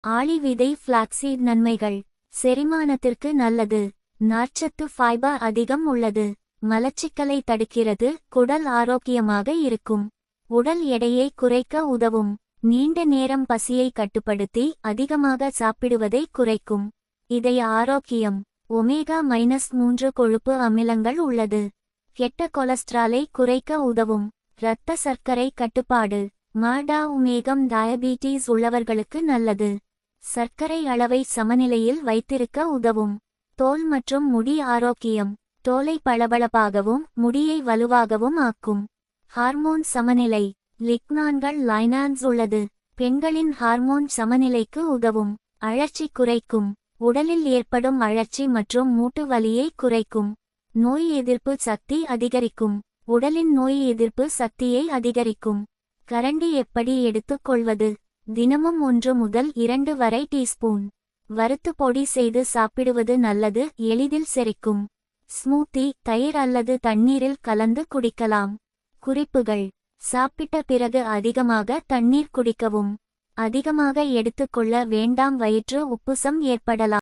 ஆளி விதை ஃபிளாக்ஸீட் நன்மைகள். செரிமானத்திற்கு நல்லது. நார்ச்சத்து ஃபைபர் அதிகம் உள்ளது. மலச்சிக்கலை தடுக்கிறது. குடல் ஆரோக்கியமாக இருக்கும். உடல் எடையை குறைக்க உதவும். நீண்ட நேரம் பசியை கட்டுப்படுத்தி அதிகமாக சாப்பிடுவதை குறைக்கும். இதய ஆரோக்கியம். ஒமேகா-3 கொழுப்பு அமிலங்கள் உள்ளது. கெட்ட கொலஸ்ட்ராலை குறைக்க உதவும். இரத்த சர்க்கரை கட்டுப்பாடு. ஒமேகம் டயபீட்டீஸ் உள்ளவர்களுக்கு நல்லது. சர்க்கரை அளவை சமநிலையில் வைத்திருக்க உதவும். தோல் மற்றும் முடி ஆரோக்கியம். தோலை பளபளப்பாகவும் முடியை வலுவாகவும் ஆக்கும். ஹார்மோன் சமநிலை. லிக்னான்கள் லைனான்ஸ் உள்ளது. பெண்களின் ஹார்மோன் சமநிலைக்கு உதவும். அழற்சி குறைக்கும். உடலில் ஏற்படும் அழற்சி மற்றும் மூட்டு வலியை குறைக்கும். நோய் எதிர்ப்பு சக்தி அதிகரிக்கும். உடலின் நோய் எதிர்ப்பு சக்தியை அதிகரிக்கும். கரண்டி எப்படி எடுத்துக்கொள்வது? தினமும் 1 முதல் 2 வரை டீஸ்பூன் வறுத்து பொடி செய்து சாப்பிடுவது நல்லது. எளிதில் செரிக்கும். ஸ்மூத்தி தயிர் அல்லது தண்ணீரில் கலந்து குடிக்கலாம். குறிப்புகள்: சாப்பிட்ட பிறகு அதிகமாக தண்ணீர் குடிக்கவும். அதிகமாக எடுத்துக்கொள்ள வேண்டாம், வயிற்று உப்புசம் ஏற்படலாம்.